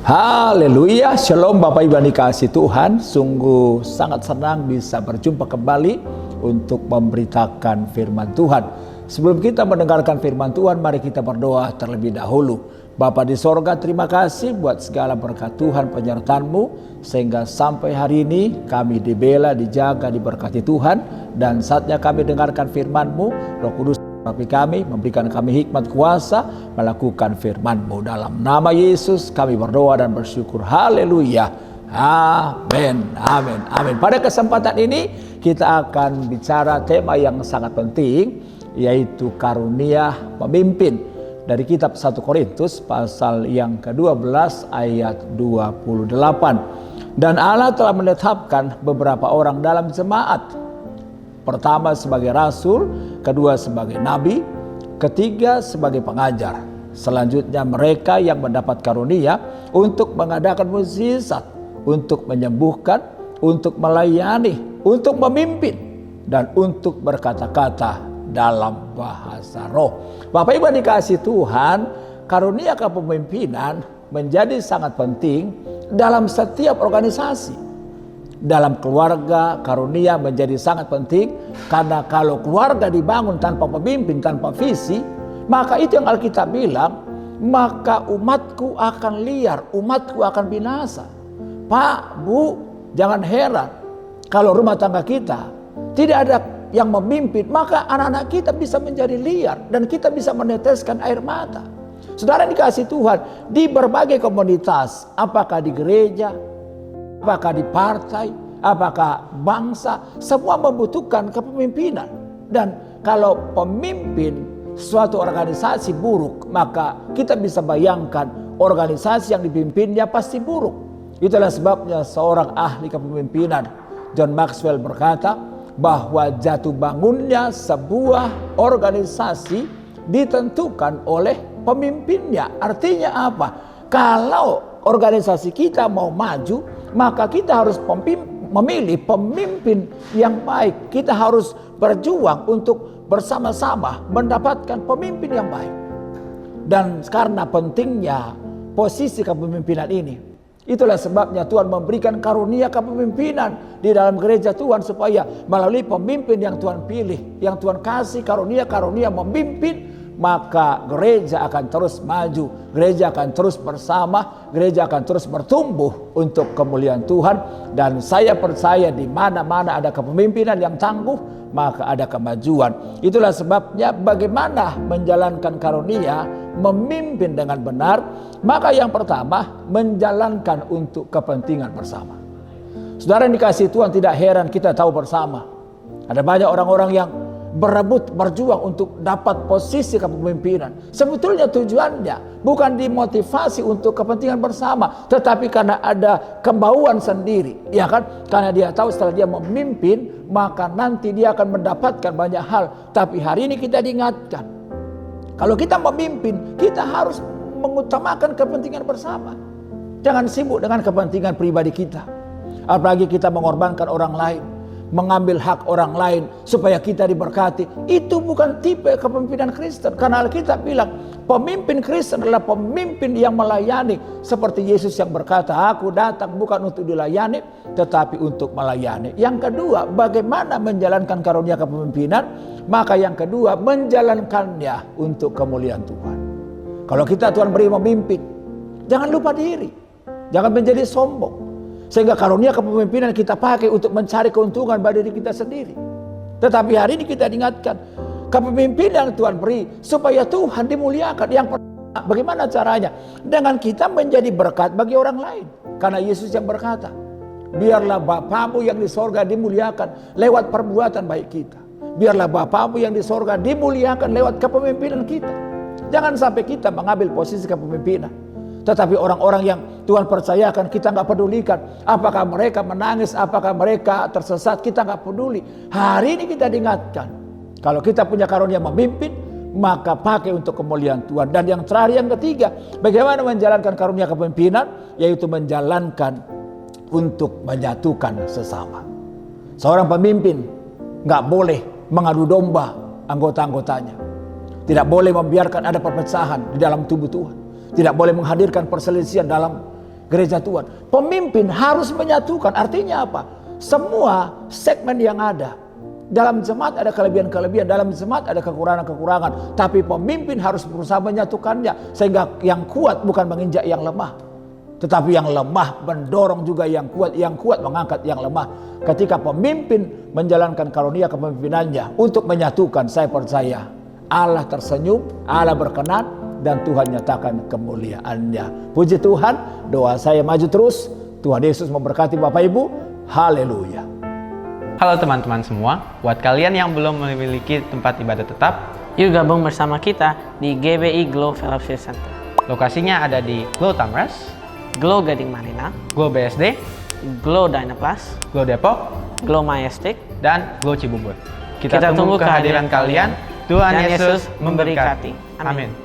Haleluya, shalom Bapak Ibu yang dikasihi Tuhan. Sungguh sangat senang bisa berjumpa kembali untuk memberitakan firman Tuhan. Sebelum kita mendengarkan firman Tuhan, mari kita berdoa terlebih dahulu. Bapa di sorga, terima kasih buat segala berkat Tuhan penyertaan-Mu, sehingga sampai hari ini kami dibela, dijaga, diberkati Tuhan. Dan saatnya kami dengarkan firman-Mu, Roh Kudus tapi kami, memberikan kami hikmat kuasa melakukan firman-Mu. Dalam nama Yesus kami berdoa dan bersyukur. Haleluya. Amin. Amin. Amin. Pada kesempatan ini kita akan bicara tema yang sangat penting, yaitu karunia pemimpin. Dari kitab 1 Korintus pasal yang ke-12 ayat 28. Dan Allah telah menetapkan beberapa orang dalam jemaat. Pertama sebagai rasul, kedua sebagai nabi, ketiga sebagai pengajar. Selanjutnya mereka yang mendapat karunia untuk mengadakan mukjizat, untuk menyembuhkan, untuk melayani, untuk memimpin, dan untuk berkata-kata dalam bahasa roh. Bapak Ibu dikasih Tuhan, karunia kepemimpinan menjadi sangat penting dalam setiap organisasi. Dalam keluarga, karunia menjadi sangat penting, karena kalau keluarga dibangun tanpa pemimpin, tanpa visi, maka itu yang Alkitab bilang, maka umatku akan liar, umatku akan binasa. Pak, Bu, jangan heran kalau rumah tangga kita tidak ada yang memimpin, maka anak-anak kita bisa menjadi liar dan kita bisa meneteskan air mata. Saudara dikasih Tuhan, di berbagai komunitas, apakah di gereja, apakah di partai, apakah bangsa, semua membutuhkan kepemimpinan. Dan kalau pemimpin suatu organisasi buruk, maka kita bisa bayangkan organisasi yang dipimpinnya pasti buruk. Itulah sebabnya seorang ahli kepemimpinan, John Maxwell, berkata bahwa jatuh bangunnya sebuah organisasi ditentukan oleh pemimpinnya. Artinya apa? Kalau organisasi kita mau maju, maka kita harus memilih pemimpin yang baik. Kita harus berjuang untuk bersama-sama mendapatkan pemimpin yang baik. Dan karena pentingnya posisi kepemimpinan ini, itulah sebabnya Tuhan memberikan karunia kepemimpinan di dalam gereja Tuhan, supaya melalui pemimpin yang Tuhan pilih, yang Tuhan kasih karunia memimpin, maka gereja akan terus maju, gereja akan terus bersama, gereja akan terus bertumbuh untuk kemuliaan Tuhan. Dan saya percaya di mana-mana ada kepemimpinan yang tangguh, maka ada kemajuan. Itulah sebabnya bagaimana menjalankan karunia memimpin dengan benar, maka yang pertama menjalankan untuk kepentingan bersama. Saudara yang dikasihi Tuhan, tidak heran kita tahu bersama ada banyak orang-orang yang berebut, berjuang untuk dapat posisi kepemimpinan. Sebetulnya tujuannya bukan dimotivasi untuk kepentingan bersama, tetapi karena ada kemauan sendiri, ya kan? Karena dia tahu setelah dia memimpin, maka nanti dia akan mendapatkan banyak hal. Tapi hari ini kita diingatkan, kalau kita memimpin, kita harus mengutamakan kepentingan bersama. Jangan sibuk dengan kepentingan pribadi kita. Apalagi kita mengorbankan orang lain, mengambil hak orang lain supaya kita diberkati. Itu bukan tipe kepemimpinan Kristen. Karena Alkitab bilang pemimpin Kristen adalah pemimpin yang melayani, seperti Yesus yang berkata, aku datang bukan untuk dilayani tetapi untuk melayani. Yang kedua, bagaimana menjalankan karunia kepemimpinan? Maka yang kedua, menjalankannya untuk kemuliaan Tuhan. Kalau kita Tuhan beri memimpin, jangan lupa diri, jangan menjadi sombong, sehingga karunia kepemimpinan kita pakai untuk mencari keuntungan bagi diri kita sendiri. Tetapi hari ini kita diingatkan, kepemimpinan yang Tuhan beri supaya Tuhan dimuliakan. Yang pertama, bagaimana caranya? Dengan kita menjadi berkat bagi orang lain. Karena Yesus yang berkata, biarlah Bapamu yang di sorga dimuliakan lewat perbuatan baik kita. Biarlah Bapamu yang di sorga dimuliakan lewat kepemimpinan kita. Jangan sampai kita mengambil posisi kepemimpinan, tetapi orang-orang yang Tuhan percayakan kita nggak pedulikan. Apakah mereka menangis, apakah mereka tersesat, kita nggak peduli. Hari ini kita diingatkan, kalau kita punya karunia memimpin, maka pakai untuk kemuliaan Tuhan. Dan yang terakhir, yang ketiga, bagaimana menjalankan karunia kepemimpinan, yaitu menjalankan untuk menyatukan sesama. Seorang pemimpin nggak boleh mengadu domba anggota-anggotanya. Tidak boleh membiarkan ada perpecahan di dalam tubuh Tuhan. Tidak boleh menghadirkan perselisihan dalam gereja Tuhan. Pemimpin harus menyatukan. Artinya apa? Semua segmen yang ada. Dalam jemaat ada kelebihan-kelebihan, dalam jemaat ada kekurangan-kekurangan. Tapi pemimpin harus berusaha menyatukannya. Sehingga yang kuat bukan menginjak yang lemah. Tetapi yang lemah mendorong juga yang kuat mengangkat yang lemah. Ketika pemimpin menjalankan karunia kepemimpinannya untuk menyatukan, saya percaya Allah tersenyum, Allah berkenan, dan Tuhan nyatakan kemuliaannya. Puji Tuhan, doa saya maju terus. Tuhan Yesus memberkati Bapak Ibu. Haleluya. Halo teman-teman semua, buat kalian yang belum memiliki tempat ibadah tetap, yuk gabung bersama kita di GBI Glow Fellowship Center. lokasinya ada di Glow Tamres, Glow Gading Marina, Glow BSD, Glow Dynaplus, Glow Depok, Glow Majestic, dan Glow Cibubur. Kita tunggu kehadiran kalian. Tuhan Yesus memberkati. Amin. Amin.